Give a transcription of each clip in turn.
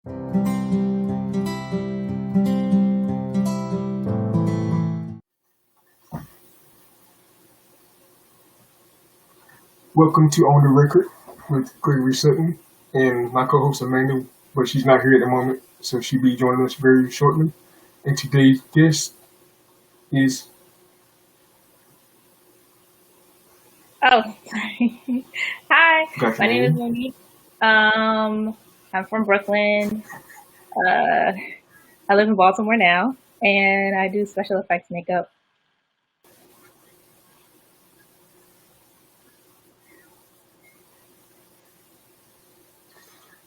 Welcome to On the Record with Gregory Sutton and my co-host Amanda, but she's not here at the moment, so she'll be joining us very shortly. And today's guest is... Oh, sorry. Hi, my name is Monique. I'm from Brooklyn. I live in Baltimore now, and I do special effects makeup.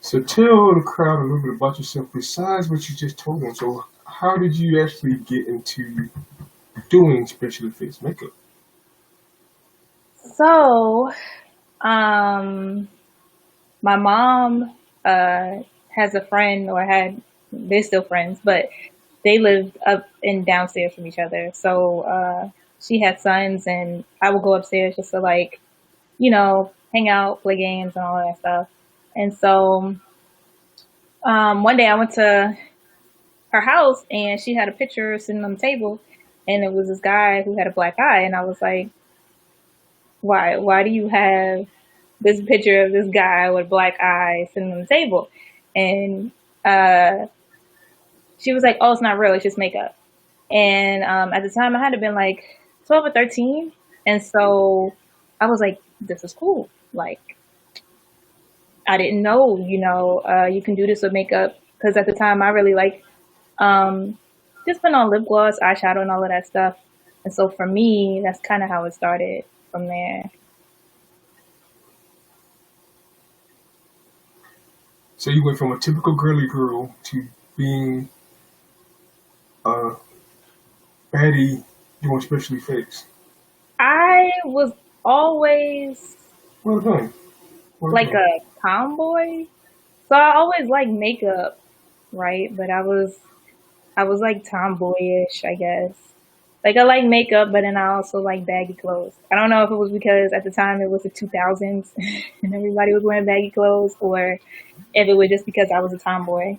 So tell the crowd a little bit about yourself besides what you just told them. So how did you actually get into doing special effects makeup? So, my mom has a friend, they're still friends, but they lived up and downstairs from each other. So she had sons, and I would go upstairs just to hang out, play games, and all that stuff. And so one day I went to her house, and she had a picture sitting on the table, and it was this guy who had a black eye, and I was like, why do you have this picture of this guy with a black eye sitting on the table? And she was like, oh, it's not real, it's just makeup. And at the time I had to been like 12 or 13. And so I was like, this is cool. Like, I didn't know, you can do this with makeup. Because at the time I really like just putting on lip gloss, eyeshadow, and all of that stuff. And so for me, that's kind of how it started from there. So you went from a typical girly girl to being a baddie doing special effects. I was always Well done. a tomboy. So I always liked makeup, right? But I was like tomboyish, I guess. Like I like makeup, but then I also like baggy clothes. I don't know if it was because at the time it was the 2000s and everybody was wearing baggy clothes, or if it was just because I was a tomboy.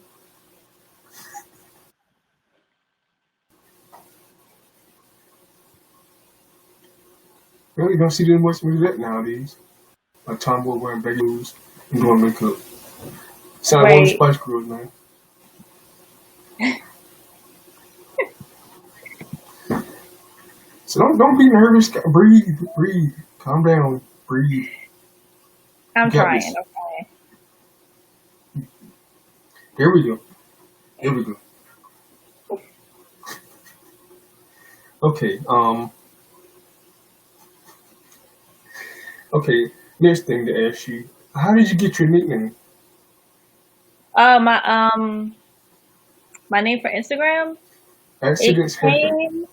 Well, you don't see that much of that nowadays. A tomboy wearing baggy clothes and doing makeup. Sound like one of the Spice Girls, man. So don't be nervous. Breathe. Calm down. Breathe. I'm trying. Here we go. Okay. Okay. Next thing to ask you: how did you get your nickname? My name for Instagram. Accidents happen.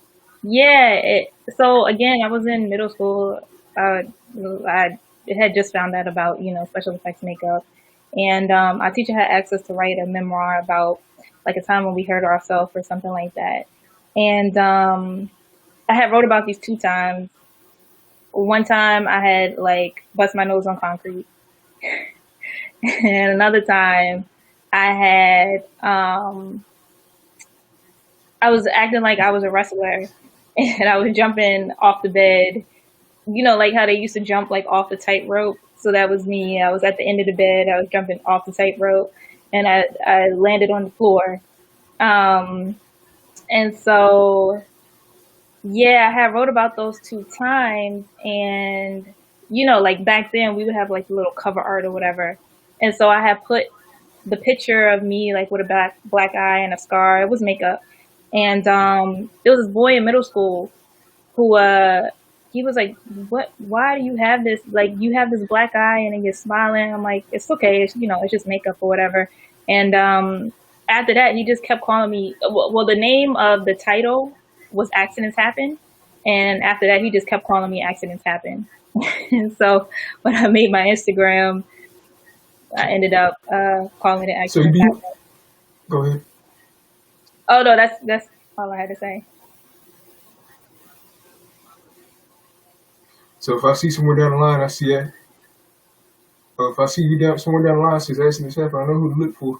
Yeah. So again, I was in middle school. I had just found out about special effects makeup, and our teacher had asked us to write a memoir about like a time when we hurt ourselves or something like that. And I had wrote about these 2 times. One time I had like bust my nose on concrete, and another time I had I was acting like I was a wrestler, and I was jumping off the bed. Like how they used to jump like off the tightrope. So that was me. I was at the end of the bed. I was jumping off the tightrope, and I landed on the floor. And so, yeah, I had wrote about those 2 times, and like back then we would have like a little cover art or whatever. And so I had put the picture of me like with a black eye and a scar. It was makeup. And there was this boy in middle school who he was like, why do you have this? Like, you have this black eye and then you're smiling. I'm like, it's okay. It's just makeup or whatever. And after that, he just kept calling me. Well, the name of the title was Accidents Happen. And after that, he just kept calling me Accidents Happen. And so when I made my Instagram, I ended up calling it Accidents Happen. Go ahead. Oh, no, that's all I had to say. So if I see somewhere down the line, I see that. Or if I see you somewhere down the line, says Accidents Happen, I know who to look for.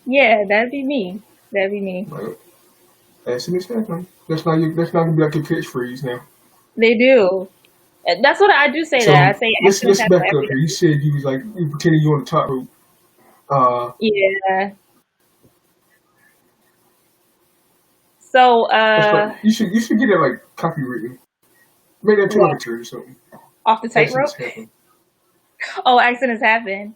Yeah, that'd be me. That'd be me. Like, accidents happen. That's not gonna be like your catchphrase now. They do. That's what I do say that. I So say let's accidents happen back every up here. You day. said you was like you pretending you on the top rope. Uh, Yeah. So, that's like you should get it like copywritten. Make that to like what? a church or something. Off the Accidents tightrope? happen. Oh, accidents happen.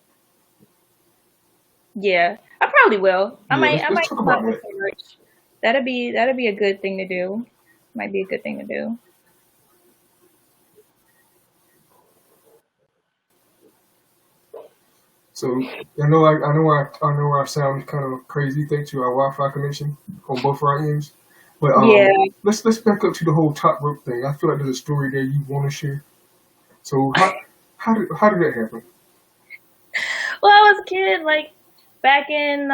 Yeah. I probably will. Yeah, I let's might talk come up about with that. some merch. That'd be a good thing to do. Might be a good thing to do. So I know I sound kind of crazy thanks to our Wi-Fi connection on both our ends. But Yeah. let's back up to the whole top rope thing. I feel like there's a story there you want to share. So how did that happen? Well, I was a kid, like back in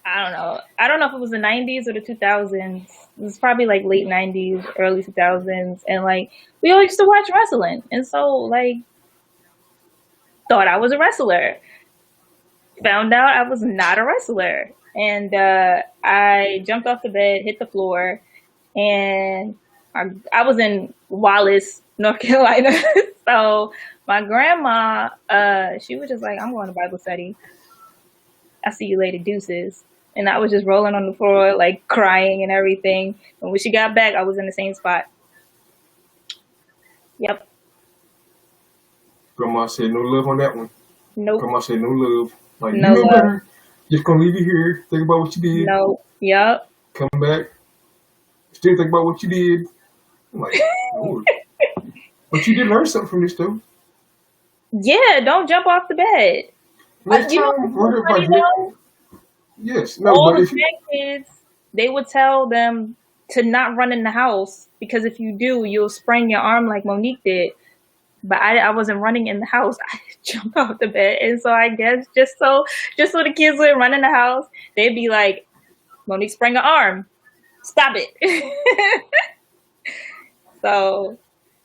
I don't know. I don't know if it was the 90s or the 2000s. It was probably like late 90s, early 2000s, and like we all used to watch wrestling, and so like thought I was a wrestler. Found out I was not a wrestler, and I jumped off the bed, hit the floor, and I was in Wallace, North Carolina. So my grandma, she was just like, "I'm going to Bible study. I'll see you later, deuces." And I was just rolling on the floor, like crying and everything. And when she got back, I was in the same spot. Yep. Grandma said no love on that one. Nope. Grandma said no love. Like No you know love. better. Just gonna leave you here. Think about what you did. No. Yep. Come back. Still think about what you did. I'm like, Lord. But you did learn something from this though. Yeah. Don't jump off the bed. Next You know time, what's like funny though? yes, no, All but the if you grandkids, they would tell them to not run in the house because if you do, you'll sprain your arm like Monique did. But I wasn't running in the house. I jumped off the bed, and so I guess just so the kids would run in the house, they'd be like, "Monique sprained her arm. Stop it." So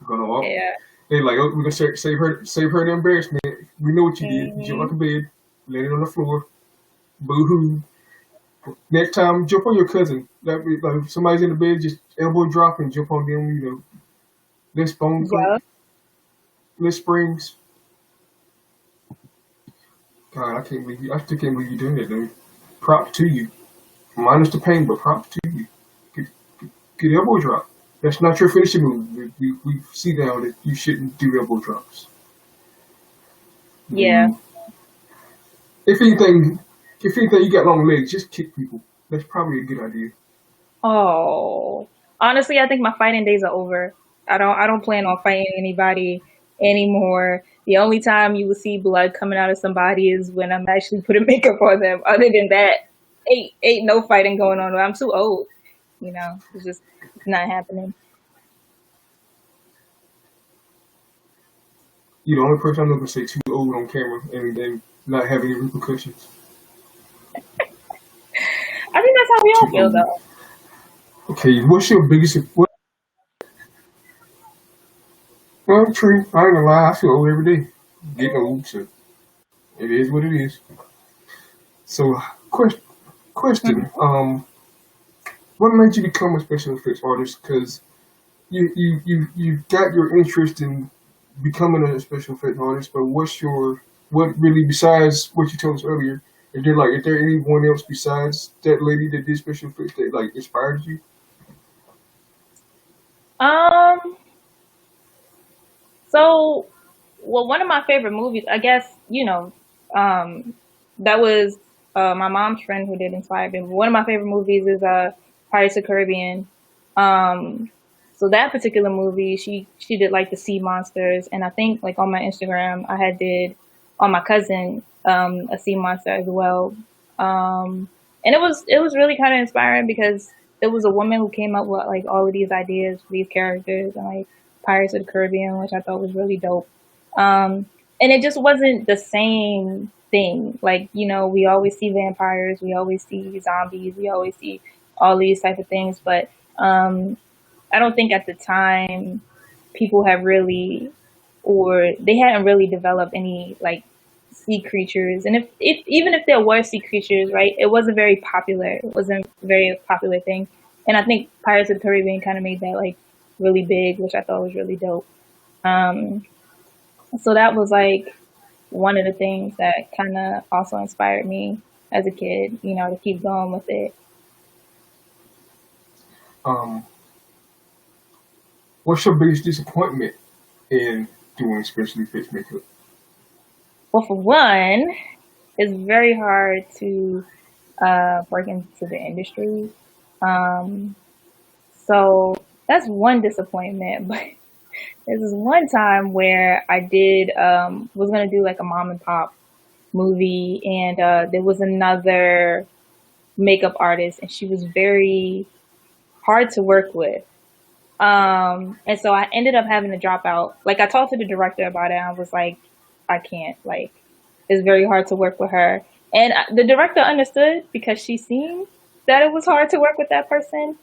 gonna walk, yeah. they like, oh, we're gonna save her the embarrassment. We know what you did. You jumped off the bed, landed on the floor. Boo hoo. Next time, jump on your cousin. Like if somebody's in the bed, just elbow drop and jump on them. You know, less bones, Yeah. less springs. God, I still can't believe you doing it, dude. Props to you. Minus the pain, but props to you. Good elbow drop. That's not your finishing move. We see now that you shouldn't do elbow drops. Yeah. If anything, you got long legs, just kick people. That's probably a good idea. Oh, honestly, I think my fighting days are over. I don't plan on fighting anybody anymore. The only time you will see blood coming out of somebody is when I'm actually putting makeup on them. Other than that, ain't no fighting going on. I'm too old. You know, it's not happening. You're the only person I know can say too old on camera and not have any repercussions. I think that's how we all feel, though. Okay, what's your biggest? Well, true. I ain't gonna lie. I feel old every day. Getting old, so it is what it is. So, question. What made you become a special effects artist? Because you got your interest in becoming a special effects artist, but what really besides what you told us earlier? Is there anyone else besides that lady that did special effects that like inspired you? So, well, one of my favorite movies, I guess, that was my mom's friend who did inspire me. One of my favorite movies is Pirates of the Caribbean. So that particular movie, she did like the sea monsters, and I think like on my Instagram, I had did on my cousin a sea monster as well. And it was really kind of inspiring because it was a woman who came up with like all of these ideas for these characters and like Pirates of the Caribbean, which I thought was really dope. And it just wasn't the same thing. Like, we always see vampires, we always see zombies, we always see all these type of things, but I don't think at the time people have really, or they hadn't really developed any like sea creatures, and if even if there were sea creatures, right, it wasn't very popular. It wasn't a very popular thing, and I think Pirates of the Caribbean kind of made that like really big, which I thought was really dope. Um, so that was like one of the things that kind of also inspired me as a kid, to keep going with it. Um, what's your biggest disappointment in doing special effects makeup? Well, for one, it's very hard to work into the industry. Um, so that's one disappointment. But there was one time where I did was gonna do like a mom and pop movie, and there was another makeup artist, and she was very hard to work with. And so I ended up having to drop out. Like I talked to the director about it, and I was like, I can't. Like, it's very hard to work with her. And the director understood because she seen that it was hard to work with that person.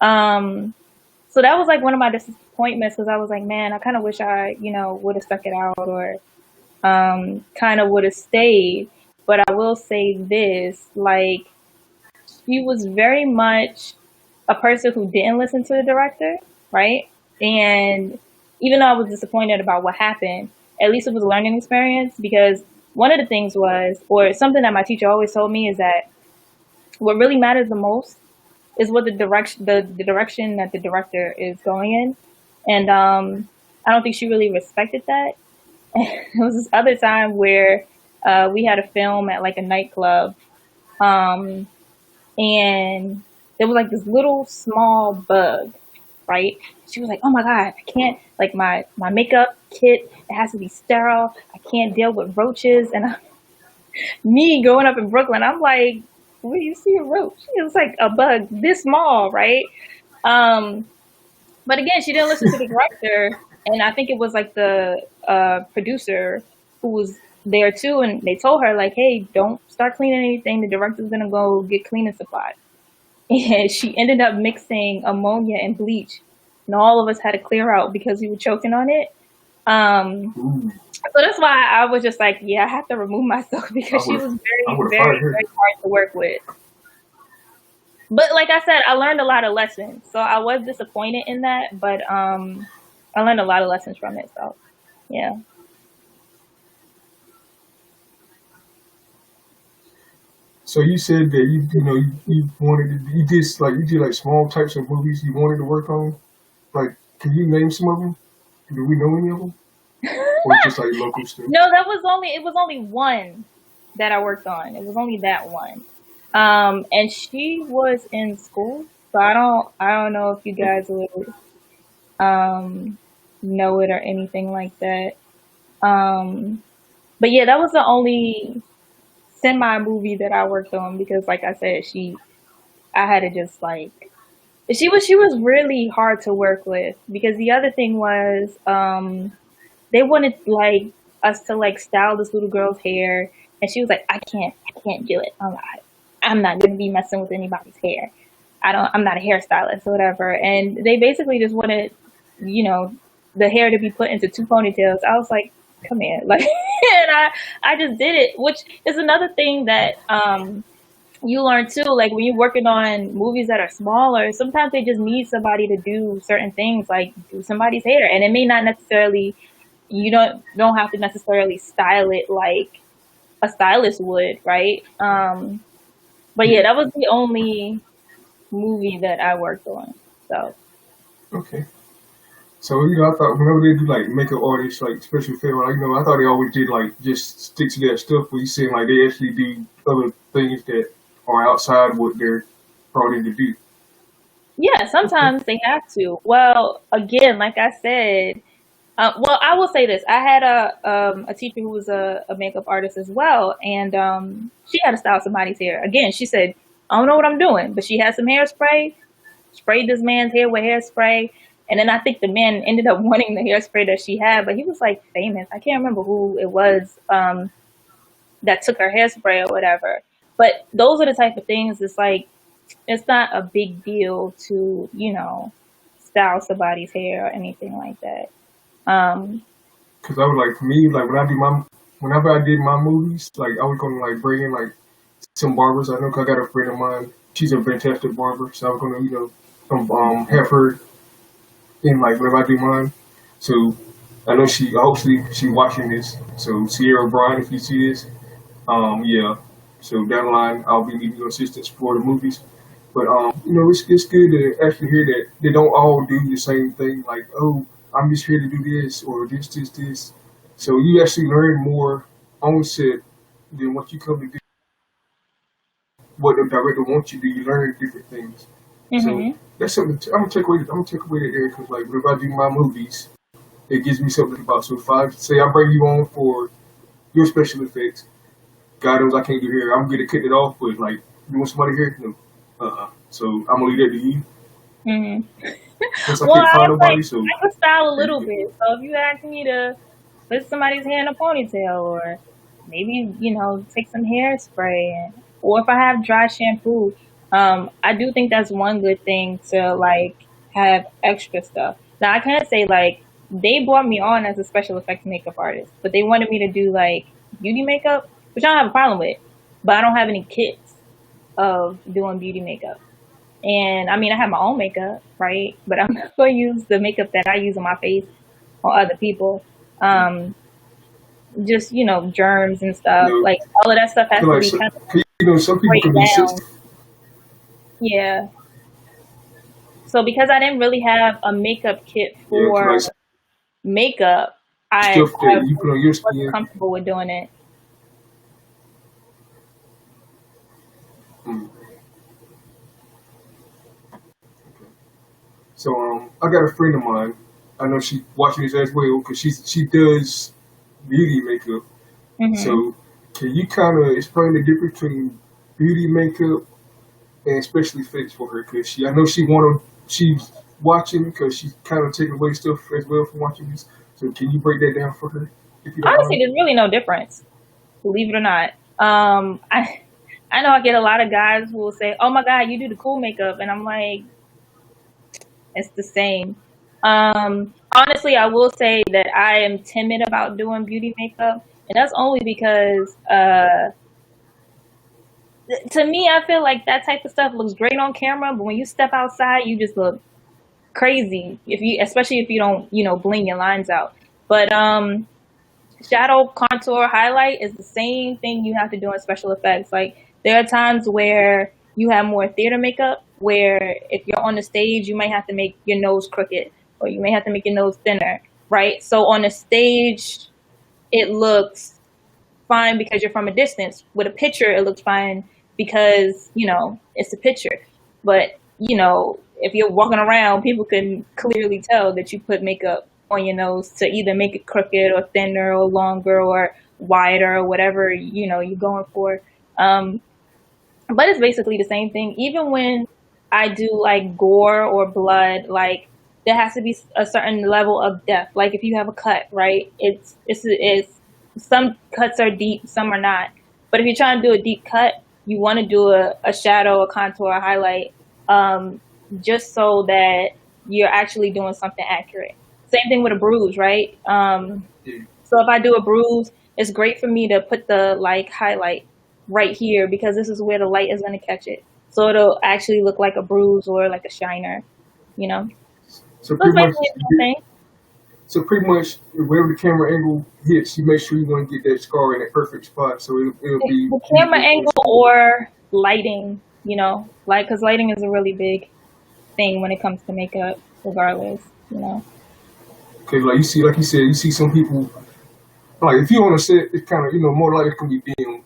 So that was like one of my disappointments because I was like, man, I kind of wish I, would have stuck it out or kind of would have stayed. But I will say this, like, she was very much a person who didn't listen to the director, right? And even though I was disappointed about what happened, at least it was a learning experience because one of the things was, or something that my teacher always told me is that what really matters the most is what the direction that the director is going in. And I don't think she really respected that. There was this other time where we had a film at like a nightclub, um, and there was like this little small bug, right? She was like, "Oh my God, I can't like my makeup kit. It has to be sterile. I can't deal with roaches." And me growing up in Brooklyn, I'm like, "Where do you see a roach?" It was like a bug this small, right? Um, but again, she didn't listen to the director, and I think it was like the producer who was there too, and they told her like, "Hey, don't start cleaning anything. The director's gonna go get cleaning supplies." And she ended up mixing ammonia and bleach, and all of us had to clear out because we were choking on it. So that's why I was just like, yeah, I have to remove myself because she was very, very, very hard to work with. But like I said, I learned a lot of lessons. So I was disappointed in that, but I learned a lot of lessons from it. So yeah. So you said that you wanted to, you did like small types of movies you wanted to work on. Like, can you name some of them? Do we know any of them? Or just like local stuff? No, it was only one that I worked on. It was only that one. And she was in school, so I don't know if you guys would know it or anything like that. But yeah, that was the only semi movie that I worked on because like I said, I had to just like she was really hard to work with because the other thing was they wanted like us to like style this little girl's hair, and she was like, I can't do it. I'm not gonna be messing with anybody's hair. I'm not a hairstylist or whatever. And they basically just wanted, the hair to be put into two ponytails. I was like, come here, like, and I just did it, which is another thing that you learn too. Like when you're working on movies that are smaller, sometimes they just need somebody to do certain things, like do somebody's hair, and it may not necessarily. You don't have to necessarily style it like a stylist would, right? But yeah, that was the only movie that I worked on. So okay. So I thought whenever they do like makeup artists, like special effects, like I thought they always did like just stick to that stuff. But you seem like they actually do other things that are outside what they're brought in to do. yeah, sometimes they have to. Well, again, like I said. Well, I will say this. I had a teacher who was a makeup artist as well, and she had to style somebody's hair. Again, she said, I don't know what I'm doing, but she had some hairspray, sprayed this man's hair with hairspray, and then I think the man ended up wanting the hairspray that she had, but he was like famous. I can't remember who it was that took her hairspray or whatever. But those are the type of things, it's like, it's not a big deal to, style somebody's hair or anything like that. Because I was like, for me, like when I do whenever I did my movies, like I was gonna like bring in like some barbers. I know 'cause I got a friend of mine. She's a fantastic barber, so I was gonna have her in like whenever I do mine. So I know hopefully she watching this. So Sierra Bryan, if you see this, yeah. So down the line, I'll be needing your assistance for the movies. But it's good to actually hear that they don't all do the same thing. Like, oh, I'm just here to do this or this. So you actually learn more on set than what you come to do. What the director wants you to do, you learn different things. So Mhm. that's something I'm gonna take away. I'm gonna take away that there because like whenever I do my movies, it gives me something about. So if I say I bring you on for your special effects, God knows I can't do here. I'm gonna cut it off, but like you want somebody here, no. So I'm gonna leave that to you. Mhm. Since I Well, can't I find was like, nobody, so I can style a little bit. So if you ask me to put somebody's hair in a ponytail, or maybe take some hairspray, or if I have dry shampoo, I do think that's one good thing to like have extra stuff. Now I can't say like they brought me on as a special effects makeup artist, but they wanted me to do like beauty makeup, which I don't have a problem with, but I don't have any kits of doing beauty makeup. And I mean, I have my own makeup, right? But I'm not going to use the makeup that I use on my face or other people. Um, just, germs and stuff. you know, Like, all of that stuff has to like be kind of some people sprayed can be down. sensitive. Yeah. So because I didn't really have a makeup kit Yeah, for like makeup, I stuff that you put on your wasn't skin. comfortable with doing it. Mm. So I got a friend of mine. I know she watching this as well because she does beauty makeup. Hmm. So can you kind of explain the difference between beauty makeup and special effects for her? Because I know she's watching because she's kind of taking away stuff as well from watching this. So can you break that down for her if you don't Honestly, mind? there's really no difference, believe it or not. I know I get a lot of guys who will say, "Oh my God, you do the cool makeup," and I'm like, it's the same. Honestly, I will say that I am timid about doing beauty makeup, and that's only because, to me, I feel like that type of stuff looks great on camera, but when you step outside, you just look crazy. Especially if you don't, bling your lines out. But shadow, contour, highlight is the same thing you have to do in special effects. Like there are times where you have more theater makeup where if you're on the stage, you might have to make your nose crooked or you may have to make your nose thinner, right? So on the stage, it looks fine because you're from a distance. With a picture, it looks fine because, it's a picture. But, if you're walking around, people can clearly tell that you put makeup on your nose to either make it crooked or thinner or longer or wider or whatever, you're going for. Um, but it's basically the same thing. Even when I do like gore or blood, like there has to be a certain level of depth. Like if you have a cut, right? It's some cuts are deep, some are not. But if you're trying to do a deep cut, you want to do a shadow, a contour, a highlight, just so that you're actually doing something accurate. Same thing with a bruise, right? Yeah. So if I do a bruise, it's great for me to put the like highlight right here because this is where the light is going to catch it. So it'll actually look like a bruise or like a shiner, you know? So So it's pretty much, basically the same thing. so pretty much, wherever the camera angle hits, you make sure you want to get that scar in that perfect spot, so it'll be The camera beautiful. angle or lighting, like, because lighting is a really big thing when it comes to makeup, regardless. Because like you said, you see some people like if you're on a set, it's kind of more likely it's gonna be filmed.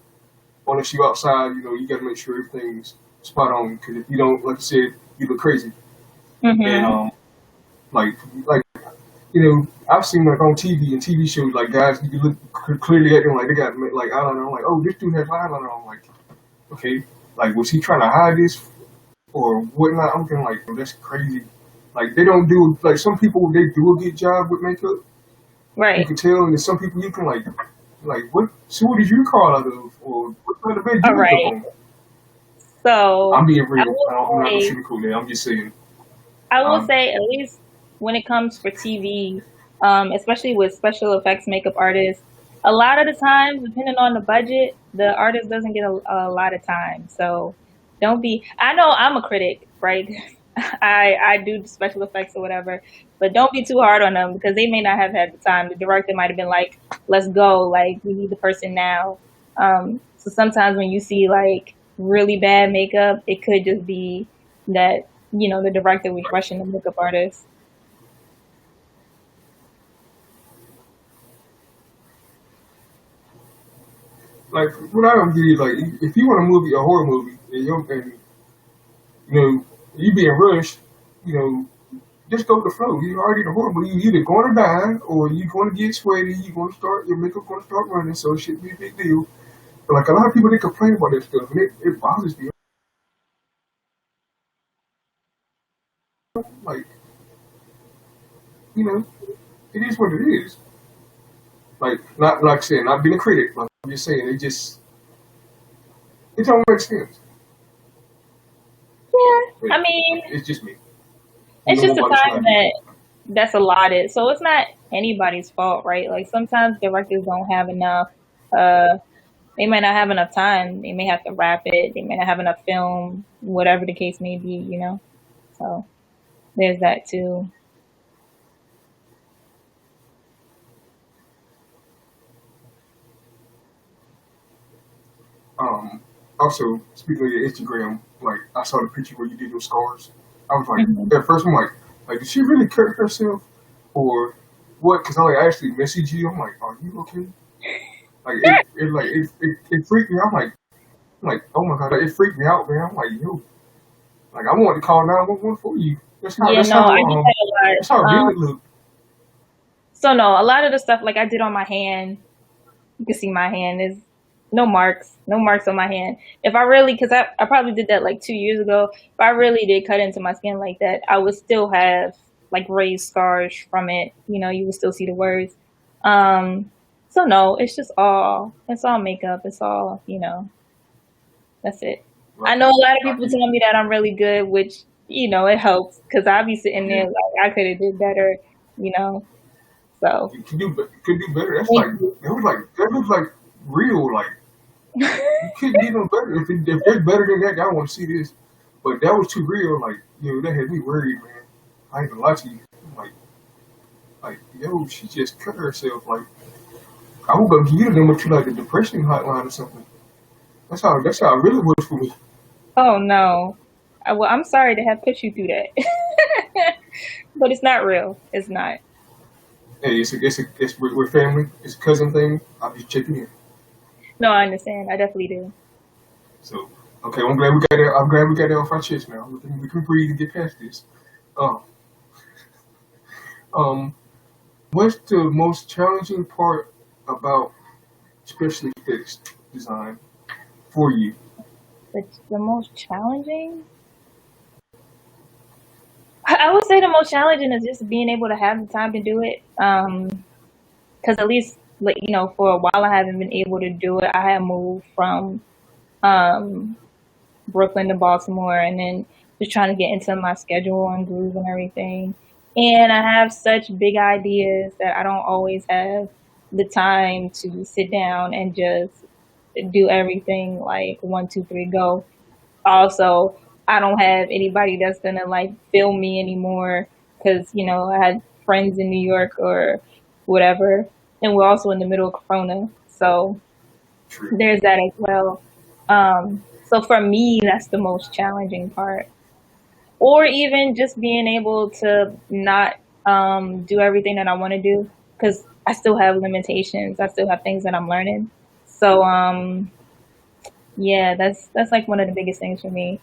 Unless you outside, you got to make sure everything's spot on. Because if you don't, like you said, you look crazy. And Mm-hmm. like I've seen like on TV and TV shows like guys you can look clearly at them like they got like eyeliner. I'm like, oh, this dude has eyeliner on. Like, okay, like was he trying to hide this or whatnot? I'm thinking like, oh, that's crazy. Like they don't do like some people they do a good job with makeup. You Right. can tell, and some people you can like what? So what did you call out of, or what kind of bed All you wake up right. on? So I'm being I real. will I'm not gonna say, sugarcoat that. I'm just saying. I will Um, say, at least when it comes for TV, especially with special effects makeup artists, a lot of the times, depending on the budget, the artist doesn't get a lot of time. So don't be. I know I'm a critic, right? I do special effects or whatever, but don't be too hard on them because they may not have had the time. The director might have been like, "Let's go! Like we need the person now." So sometimes when you see like really bad makeup, it could just be that the director was rushing the makeup artist. Like what I don't get is like if you want a movie, a horror movie, and you being rushed, you know, just go with the flow. You already in a horror movie. You either going to die or you going to get sweaty. You going to start your makeup going to start running, so it shouldn't be a big deal. But like a lot of people, they complain about that stuff, and it bothers me. Like it is what it is. Like not like saying not being a critic. Like I'm just saying it don't make sense. Yeah, I mean, it's just me. it's just a time that's allotted, so it's not anybody's fault, right? Like sometimes directors don't have enough. They might not have enough time. They may have to wrap it. They may not have enough film, whatever the case may be. So there's that too. Also, speaking of your Instagram, like I saw the picture where you did those scars. I was like, Mhm. at first I'm like, did she really cut herself, or what? Because I actually messaged you. I'm like, are you okay? Like it freaked me. I'm like, oh my god, it freaked me out, man. I'm like, yo, like I wanted to call 911 for you. That's how Yeah, that's no, how I get that that's how a it lot. really looked. So no, a lot of the stuff like I did on my hand, you can see my hand is no marks on my hand. If I really, because I probably did that like 2 years ago. If I really did cut into my skin like that, I would still have like raised scars from it. You would still see the words. Um, so no, it's all makeup. It's all, that's it. I Like, know a lot of people tell me that I'm really good, which, it helps because I be sitting there yeah, like I could have did better, you know. So you could do better. That's thank like you. that looks like real. Like you couldn't get no better. If there's better than that, I want to see this. But that was too real. Like that had me worried, man. I ain't gonna lie to you. Like yo, she just cut herself. Like I would go give them to like the depression hotline or something. That's how it really was for me. Oh no. Well, I'm sorry to have put you through that. But it's not real. It's not. Hey, we're family. It's a cousin thing. I'll be checking in. No, I understand. I definitely do. So okay, I'm glad we got that off our chest now. We can breathe and get past this. Um, um, what's the most challenging part about special effects design for you? It's the most challenging. I would say the most challenging is just being able to have the time to do it. Because at least, like, for a while I haven't been able to do it. I have moved from um, Brooklyn to Baltimore, and then just trying to get into my schedule and groove and everything. And I have such big ideas that I don't always have the time to sit down and just do everything like one, two, three, go. Also, I don't have anybody that's gonna like film me anymore because I had friends in New York or whatever, and we're also in the middle of Corona, so True. there's that as well. So for me, that's the most challenging part, or even just being able to not do everything that I want to do because I still have limitations. I still have things that I'm learning. So yeah, that's like one of the biggest things for me.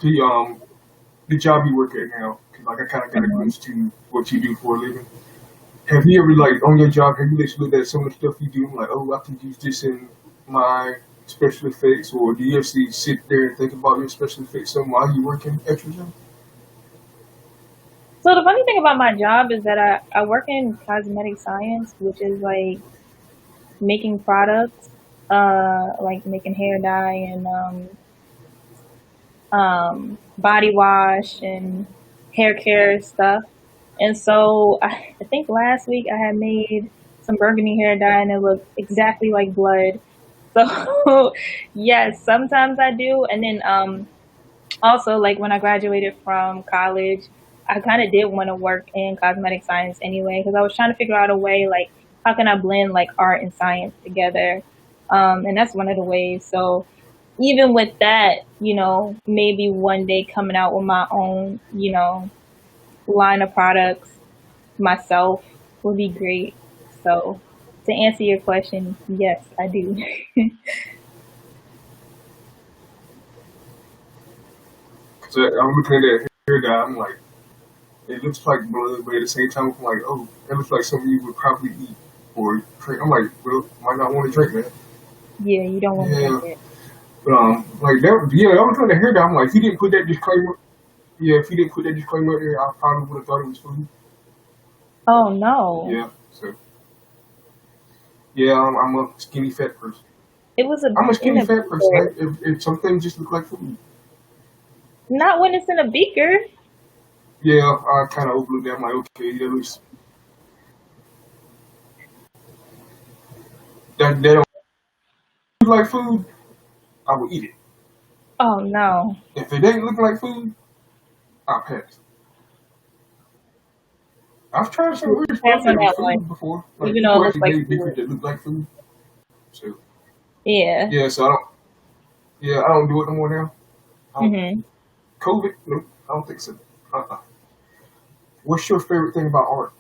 The the job you work at now, 'cause, like I kind of got a Mhm. glimpse to what you do for a living. Have you ever like on your job? Have you actually looked at some of the stuff you do? Like, oh, I can use this in my special effects, or do you actually sit there and think about your special effects some while you're working extra job? So the funny thing about my job is that I work in cosmetic science, which is like making products, like making hair dye and body wash and hair care stuff. And so I think last week I had made some burgundy hair dye and it looked exactly like blood. So yes, sometimes I do. And then also like when I graduated from college, I kind of did want to work in cosmetic science anyway because I was trying to figure out a way like how can I blend like art and science together. And that's one of the ways. So even with that, maybe one day coming out with my own, line of products myself would be great. So to answer your question, yes, I do. So I'm looking at that hair dye. I'm like, it looks like blood, but at the same time, I'm like, oh, that looks like something you would probably eat or drink. I'm like, well, might not want to drink that. Yeah, you don't want to Yeah. drink it. Like that. Yeah, I was trying to hear that. I'm like, if he didn't put that disclaimer. Yeah, if he didn't put that disclaimer there, I probably would have thought it was food. Oh no. Yeah. So. Yeah, I'm a skinny fat person. It was I'm a in skinny a fat person. beaker. If some things just look like food. Not when it's in a beaker. Yeah, I kind of overlooked that. I'm like, okay, that looks that don't look like food. I will eat it. Oh no. If it ain't looking like food, I'll pass. I've tried some weird Pass stuff on that was that one. food before. Like Even though people it looks actually like made liquid food. that looked like food. So Yeah. yeah, so I don't do it no more now. Mhm. COVID? Nope, I don't think so. What's your favorite thing about art?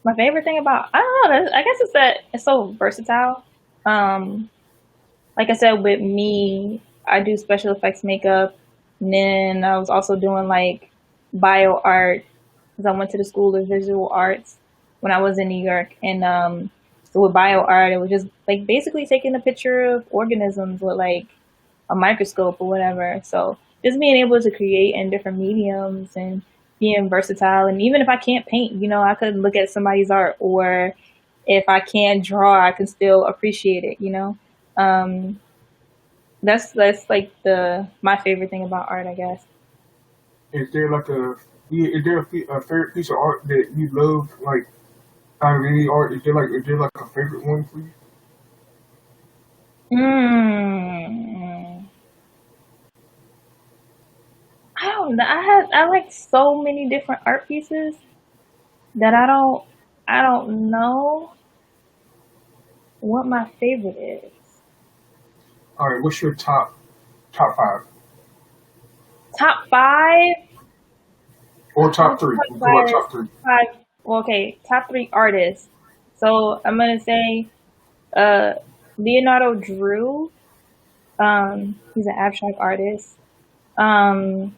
My favorite thing about I don't know. I guess it's that it's so versatile. Um, like I said, with me, I do special effects makeup, and then I was also doing like bio art because I went to the School of Visual Arts when I was in New York, and so with bio art, it was just like basically taking a picture of organisms with like a microscope or whatever. So just being able to create in different mediums and being versatile. And even if I can't paint, I could look at somebody's art, or if I can't draw, I can still appreciate it. Um, that's like my favorite thing about art, I guess. Is there like a favorite piece of art that you love, like out of any art? Is there like a favorite one for you? Mm, I don't know. I like so many different art pieces that I don't know what my favorite is. All right, what's your top five Top five. or top What's three? top We go about five? top three. Five. Well, okay, top three artists. So I'm gonna say uh, Leonardo Drew. He's an abstract artist. Um,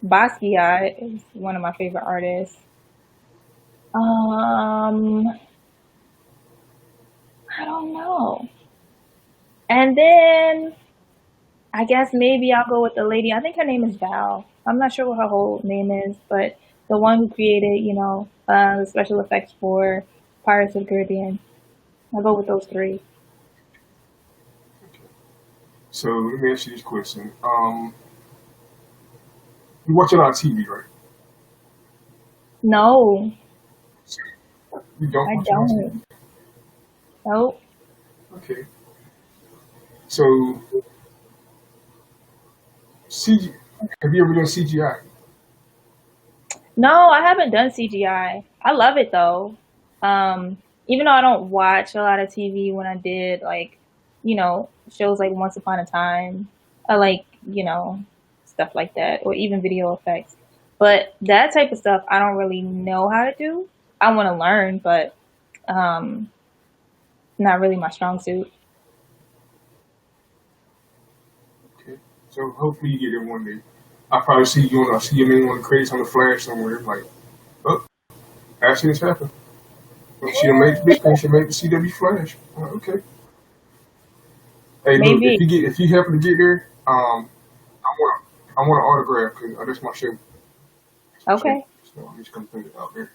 Basquiat is one of my favorite artists. Um, I don't know. And then I guess maybe I'll go with the lady. I think her name is Val. I'm not sure what her whole name is, but the one who created, the special effects for Pirates of the Caribbean. I'll go with those three. So let me ask you this question. You watch a lot of TV, right? No, You don't I watch a lot of TV. don't. Nope. Okay. So CG. Have you ever done CGI? No, I haven't done CGI. I love it though. Even though I don't watch a lot of TV, when I did like, shows like Once Upon a Time, I like, stuff like that, or even video effects. But that type of stuff, I don't really know how to do. I want to learn, but um, not really my strong suit. Okay. So hopefully you get it one day. I probably see your name on the credits on the flash somewhere. Like, oh, actually this happened. She done made the big screen. She made the CW Flash. Okay. Hey, look, Maybe. if you happen to get there, I want an autograph because that's my show. Okay, So I'm just gonna put it out there.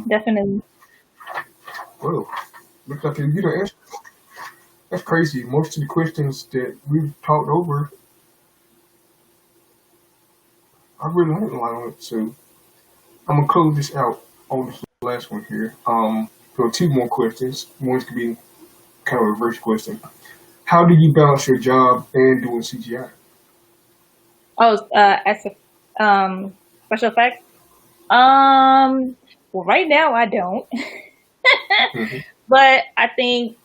definitely. Well, looks like you done answered. That's crazy. Most of the questions that we've talked over, I really like a lot on it. So I'm gonna close this out on the last one here. So two more questions. One's gonna be kind of a reverse question. How do you balance your job and doing CGI? Oh, as a special effects. Well, right now I don't, Mm-hmm. but I think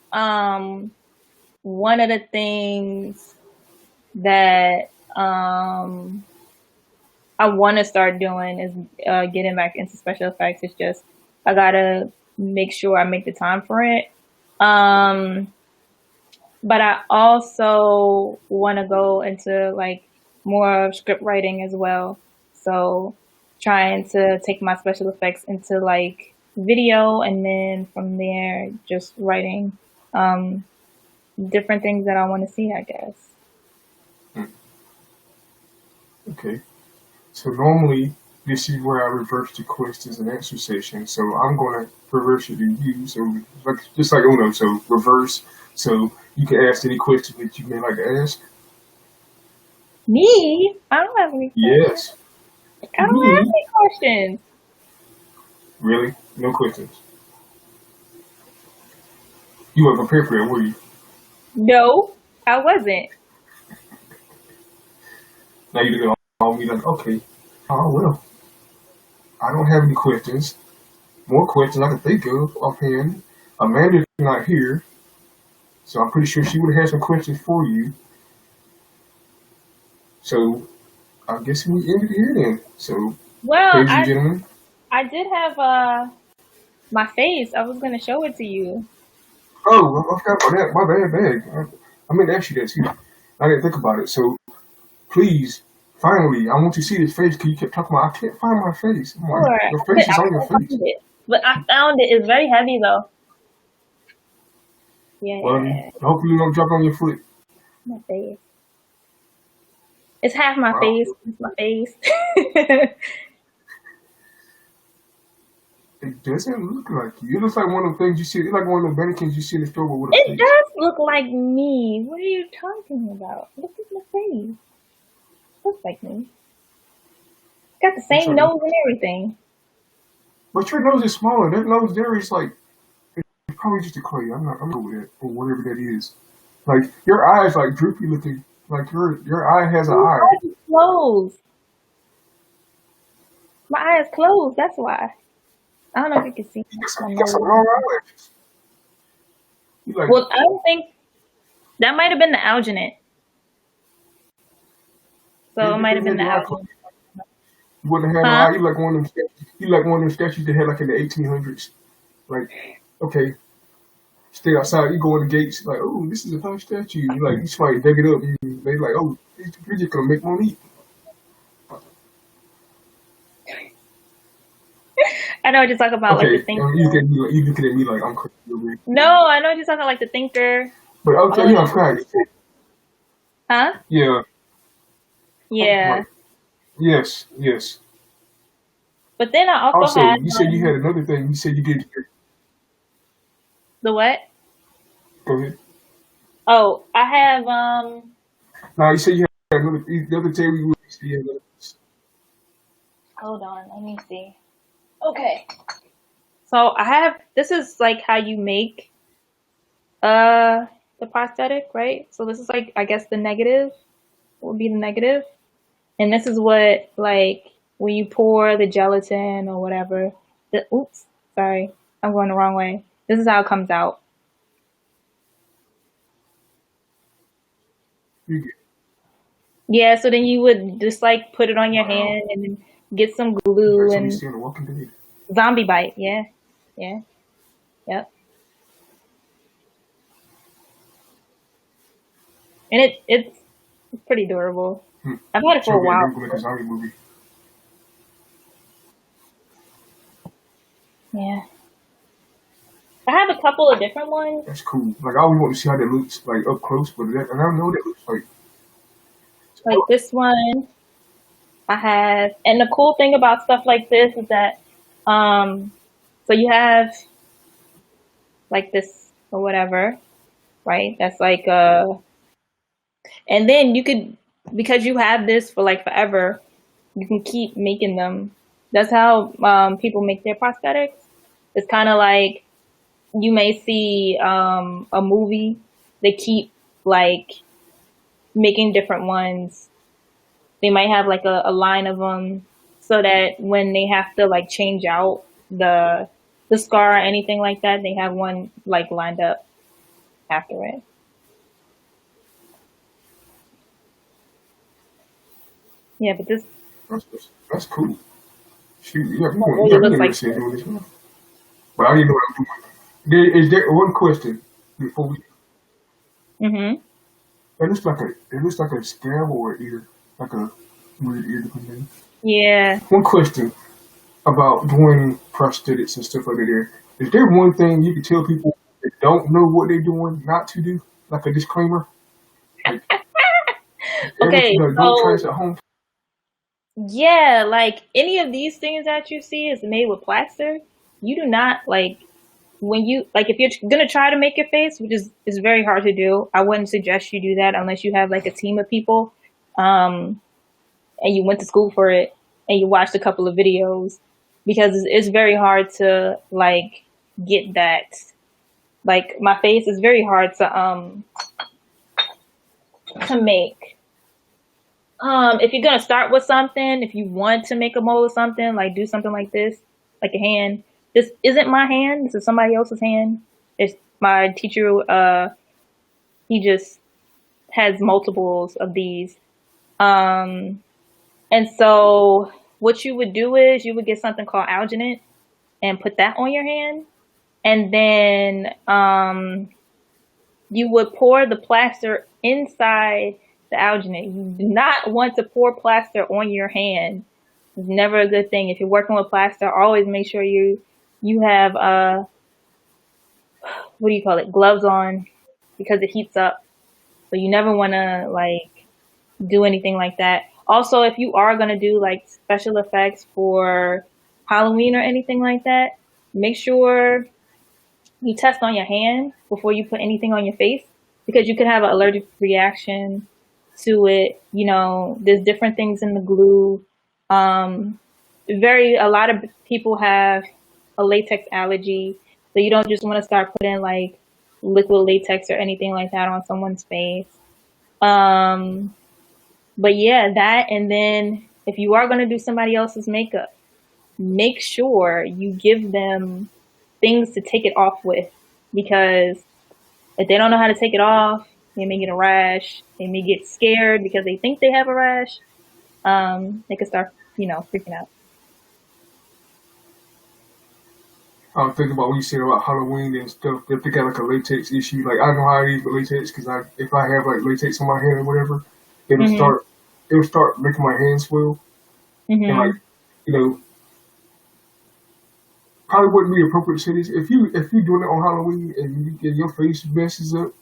one of the things that I want to start doing is getting back into special effects. It's just I gotta make sure I make the time for it. Um, but I also want to go into like more of script writing as well. So trying to take my special effects into like video and then from there just writing um, different things that I want to see, I guess. Okay. So normally this is where I reverse the questions and answer session. So I'm gonna reverse it to you. So like just like Uno, so reverse. So you can ask any question that you may like to ask. Me? I don't have any questions. Yes. I don't have Me? any questions. Really? No questions. You weren't prepared for that, were you? No, I wasn't. Now you look at all me like, okay, oh well. I don't have any questions. More questions I can think of offhand. Amanda's not here, so I'm pretty sure she would have had some questions for you. So I guess we ended here then. So, Well, ladies and gentlemen, I did have my face. I was gonna show it to you. oh, I forgot about that. My bad. I meant to ask you that too. I didn't think about it. So please, finally, I want to see his face because you kept talking about I can't find my face. I'm like, Sure, your face is on your couldn't face. find it, but I found it. It's very heavy though. Yeah, Well, hopefully you don't drop on your foot. my face. It's half my Wow. face. It's my face. It doesn't look like you. It looks like one of the things you see. It's like one of the mannequins you see in the store with a It face. does look like me. What are you talking about? Look at my face. Looks like me. Got the same sorry. nose and everything. But your nose is smaller. That nose there is like, it's probably just a clay. I'm not with it or whatever that is. Like your eyes like droopy looking. Like your eye has an My eye. eyes is closed. My eye is closed. That's why. I don't know if you can see You my got some nose. long eyelashes. You like Well, I don't think that might have been the alginate. So it might have been the alginate. you wouldn't have no Huh? eye. You like one of them. You like one of them statues they had like in the 1800s. Like, okay, stay outside. You go in the gates. Like, oh, this is a nice statue. You like, you somebody dug it up. And they like, oh, you're just gonna make Monique. I know what you're talking about, like Okay, the thinker. you looking at me like I'm crazy. No, I know what you're talking about, like the thinker. But okay, yeah, I'm fine. Huh? Yeah. Yeah. Right. Yes. But then I also Also, had you said you had another thing. You said you did. the what? Go ahead. Oh, I have No, you said you had another. The other day we were. hold on, let me see. Okay. So I have this is like how you make the prosthetic, right? So this is like I guess the negative would be the negative. And this is what like when you pour the gelatin or whatever. Oops, sorry. I'm going the wrong way. This is how it comes out. Yeah, so then you would just like put it on your hand and then get some glue That's what and you see in The Walking Dead. zombie bite. Yeah. Yep. And it's pretty durable. I've had it for a while. I'm gonna make a zombie movie. Yeah. I have a couple of different ones. That's cool. Like I always want to see how that looks like up close, but and I don't know what that looks like. Like this one I have, and the cool thing about stuff like this is that so you have like this or whatever, right? That's like and then you could, because you have this for like forever, you can keep making them. That's how people make their prosthetics. It's kind of like you may see a movie. They keep like making different ones. They might have like a line of them so that when they have to like change out the scar or anything like that, they have one like lined up after it. Yeah, but this That's cool. Shoot, you got really me looks like interested in doing this one. But I didn't know what I'm doing. Is there one question before we? mm-hmm. It looks like a scab or an ear, like a weird ear thing. Yeah. One question about doing prosthetics and stuff like that. Is there one thing you can tell people that don't know what they're doing not to do, like a disclaimer? Like, Okay, don't try this so at home. yeah, like any of these things that you see is made with plaster. You do not like when you like if you're gonna try to make your face, which is very hard to do. I wouldn't suggest you do that unless you have like a team of people, and you went to school for it and you watched a couple of videos because it's very hard to like get that. Like my face is very hard to make. If you're gonna start with something, if you want to make a mold of something, like do something like this, like a hand. This isn't my hand. This is somebody else's hand. It's my teacher. He just has multiples of these. And so what you would do is you would get something called alginate and put that on your hand, and then you would pour the plaster inside the alginate. You do not want to pour plaster on your hand. It's never a good thing. If you're working with plaster, always make sure you have what do you call it? Gloves on because it heats up. So you never want to like do anything like that. Also, if you are going to do like special effects for Halloween or anything like that, make sure you test on your hand before you put anything on your face because you could have an allergic reaction to it. You know, there's different things in the glue. A lot of people have a latex allergy, so you don't just want to start putting like liquid latex or anything like that on someone's face. But yeah, that, and then if you are going to do somebody else's makeup, make sure you give them things to take it off with, because if they don't know how to take it off, they may get a rash. They may get scared because they think they have a rash. They could start, freaking out. I was thinking about when you said about Halloween and stuff. If they got like a latex issue, like I know how it is with latex because if I have like latex on my hand or whatever, it'll start making my hand swell, and like probably wouldn't be appropriate to say this if you're doing it on Halloween and your face messes up.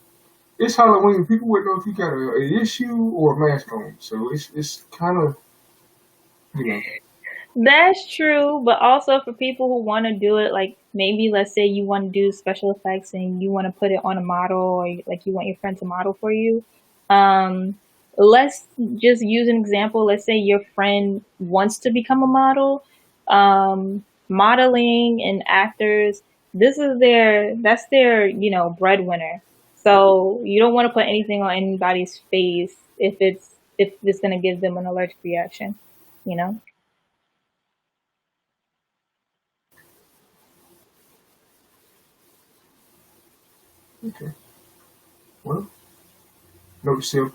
It's Halloween. People wouldn't know if you got an issue or a mask on. So it's kind of That's true, but also for people who want to do it, like maybe let's say you want to do special effects and you want to put it on a model, or like you want your friend to model for you. Let's just use an example. Let's say your friend wants to become a model. Modeling and actors, that's their breadwinner. So you don't want to put anything on anybody's face if it's going to give them an allergic reaction, Okay. Well, note yourself.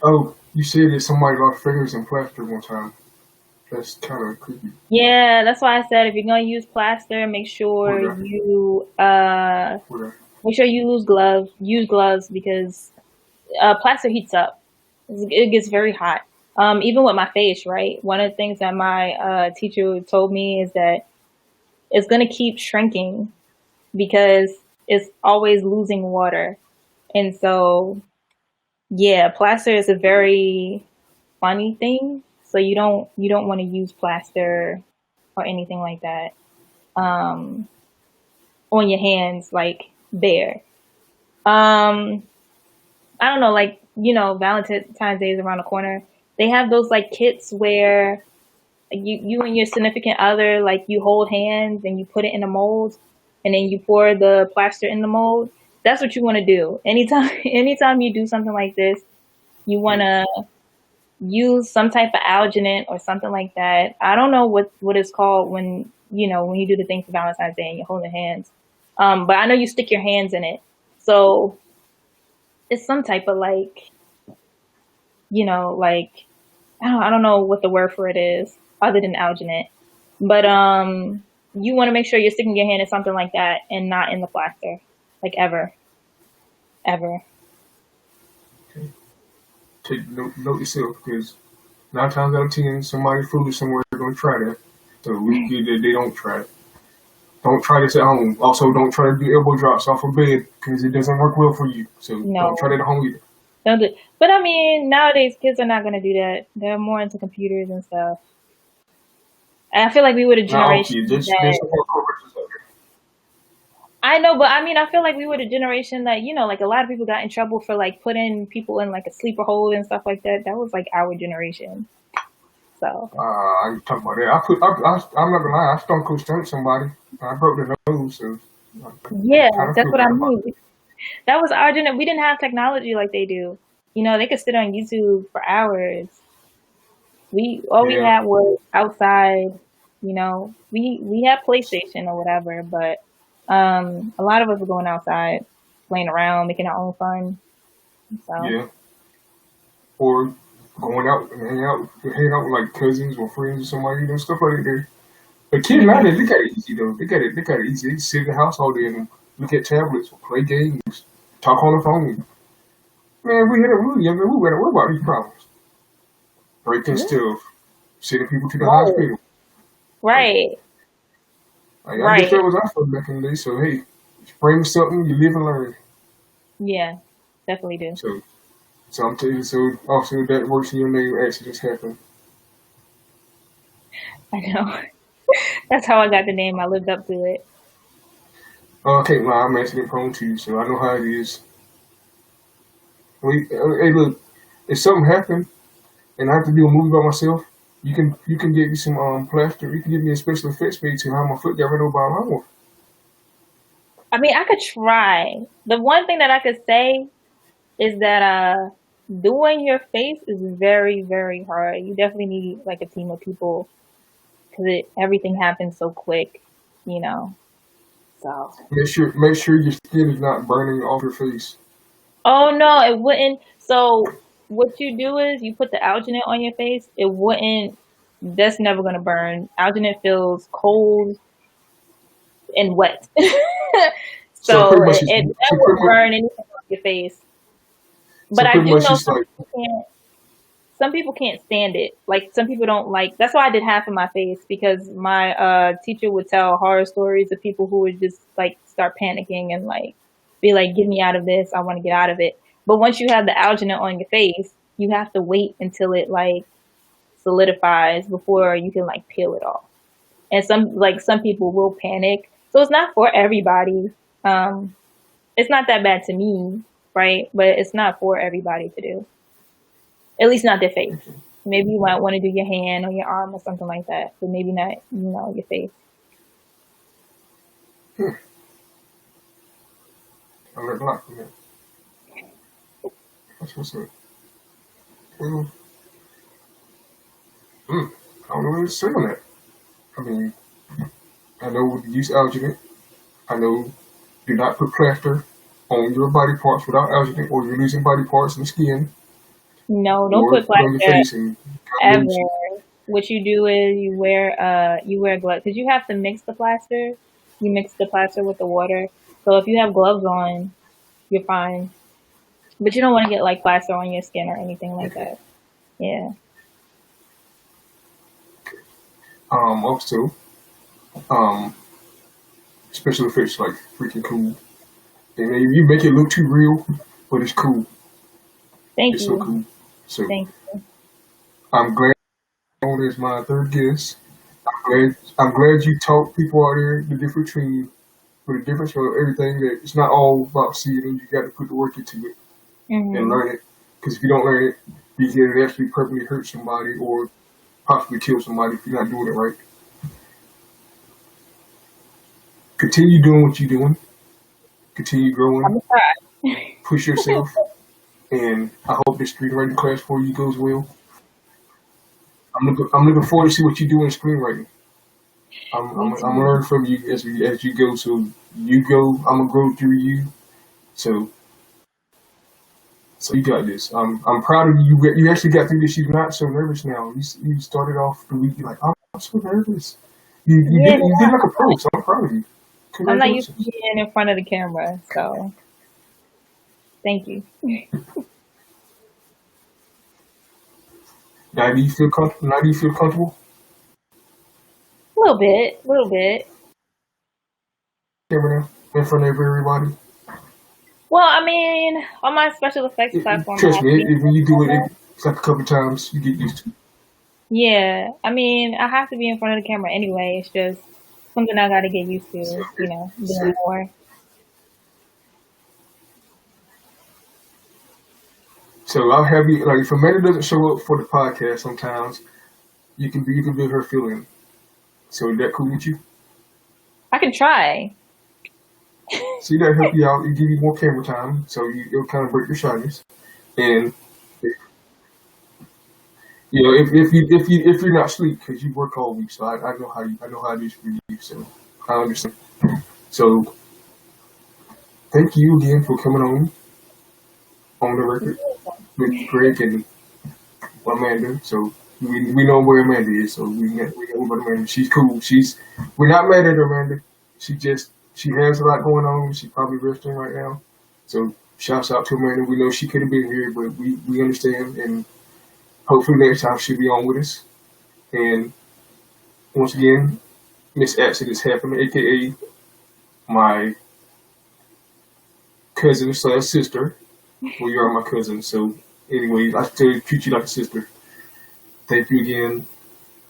Oh, you said that somebody lost fingers in plaster one time. That's kind of creepy. Yeah, that's why I said if you're gonna use plaster, make sure you use gloves because plaster heats up. It gets very hot. Even with my face, right? One of the things that my teacher told me is that it's gonna keep shrinking because it's always losing water, and so yeah, plaster is a very funny thing. So you don't want to use plaster or anything like that on your hands, like bare. I don't know, like Valentine's Day is around the corner. They have those like kits where like you and your significant other, like you hold hands and you put it in a mold, and then you pour the plaster in the mold. That's what you want to do. Anytime you do something like this, you want to use some type of alginate or something like that. I don't know what it's called when when you do the thing for Valentine's Day and you're holding hands. But I know you stick your hands in it, so it's some type of like like I don't know what the word for it is other than alginate. But you want to make sure you're sticking your hand in something like that and not in the plaster, like ever. Take note yourself, because 9 times out of 10, somebody foolish somewhere is going to try that. So they don't try it. Don't try this at home. Also, don't try to do elbow drops off of bed, because it doesn't work well for you. So No, don't try that at home either. don't do. But I mean, nowadays kids are not gonna do that. They're more into computers and stuff. And I feel like we were the Not all generation kids. There's that some more corrections out there. I know, but I mean, I feel like we were the generation that like a lot of people got in trouble for like putting people in like a sleeper hold and stuff like that. That was like our generation. So I ain't talking about that. I'm not gonna lie. I stone cold stunned somebody. I broke the nose, so yeah, I kind of that's feel what I bad about it. mean. That was our generation. We didn't have technology like they do. They could sit on YouTube for hours. All we Yeah, had was outside. We had PlayStation or whatever, but a lot of us were going outside, playing around, making our own fun. So yeah. Or going out and hanging out with like cousins or friends or somebody, stuff like that. But kids hmm nowadays, they got it easy though. They got it easy. They sit in the house all day and look at tablets or play games, talk on the phone. Man, we were younger, we better worry about these problems. Breaking yeah, stuff, sending people to the right, hospital. Like, right, I guess that right. was our fun back in the day. So hey, bring something, you live and learn. Yeah, definitely do. So I'm telling you, so also that works in your name, accidents happen. I know. That's how I got the name. I lived up to it. I can't lie, I'm accident prone too, so I know how it is. Hey, look, if something happened and I have to do a movie by myself, you can get me some plaster. You can give me a special effects made to how my foot got ran over by a lawnmower. I mean, I could try. The one thing that I could say is that doing your face is very, very hard. You definitely need like a team of people because everything happens so quick, you know. So, Make sure your skin is not burning off your face. oh no, it wouldn't. So, what you do is you put the alginate on your face. It wouldn't. That's never gonna burn. Alginate feels cold and wet, So so pretty much, it won't burn anything on your face. But I do know it's like, some people can't stand it. Like some people don't like. That's why I did half of my face because my teacher would tell horror stories of people who would just like start panicking and like be like, "Get me out of this! I want to get out of it." But once you have the alginate on your face, you have to wait until it like solidifies before you can like peel it off. And some people will panic, so it's not for everybody. Um, it's not that bad to me, right? But it's not for everybody to do. At least not their face. Maybe you might want to do your hand or your arm or something like that, but maybe not, your face. I learned a lot from that. That's what's up. Well, I don't know what to say on that. I mean, I know use alginate. I know do not put plaster on your body parts without alginate, or you're losing body parts in the skin, No, don't or put put on your plaster face and ever. lose. What you do is you wear gloves because you have to mix the plaster. You mix the plaster with the water. So if you have gloves on, you're fine. But you don't want to get like plaster on your skin or anything like that. Yeah. Also, um, special effects like freaking cool. And you make it look too real, but it's cool. Thank It's so you. cool. So Thank you. I'm glad on as my third guest. I'm glad you taught people out there the difference between the difference of everything, that it's not all about seeing it. You got to put the work into it and Mhm. learn it. Because if you don't learn it, you can actually permanently hurt somebody or possibly kill somebody if you're not doing it right. Continue doing what you're doing. Continue I'm growing. gonna try. Push yourself. And I hope this screenwriting class for you goes well. I'm looking forward to see what you do in screenwriting. I'm Me gonna too. learn from you as you go. So you go, I'm gonna grow through you. So you got this. I'm proud of you. You actually got through this. You're not so nervous now. You started off the week you're like, I'm so nervous. You Yeah, did like a pro. So I'm proud of you. I'm not used to Congratulations. being in front of the camera, so thank you. Now do you feel comfortable? Now do you feel comfortable? A little bit, a little bit. Camera now in front of everybody. Well, I mean, on my special effects platform, I Trust have to me. be in When you do front of the it, camera. it's like a couple times you get used to it. Yeah, I mean, I have to be in front of the camera anyway. It's just something I got to get used to, doing more. So I'll have you like if Amanda doesn't show up for the podcast sometimes, you can be her fill-in. So is that cool with you? I can try. See that help you out and give you more camera time, so it'll kind of break your shyness. And if you're not asleep because you work all week, so I know how it is for you. So I understand. So thank you again for coming on the record with Greg and Amanda. So we know where Amanda is. So we know about Amanda. She's cool. We're not mad at her, Amanda. She has a lot going on. She's probably resting right now. So shouts out to Amanda. We know she could have been here, but we understand, and hopefully next time she'll be on with us. And once again, Miss Accident is happening, aka my cousin / sister. Well, you are my cousin, so anyway, I still treat you like a sister. Thank you again.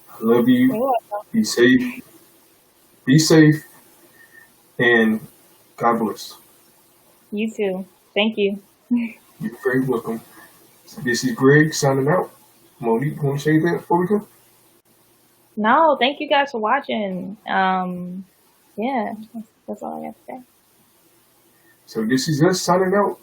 I love you. You're welcome. Be safe. Be safe. And God bless. You too. Thank you. You're very welcome. This is Greg signing out. Monique, you want to say anything before we go? No, thank you guys for watching. Yeah, that's all I got to say. So this is us signing out.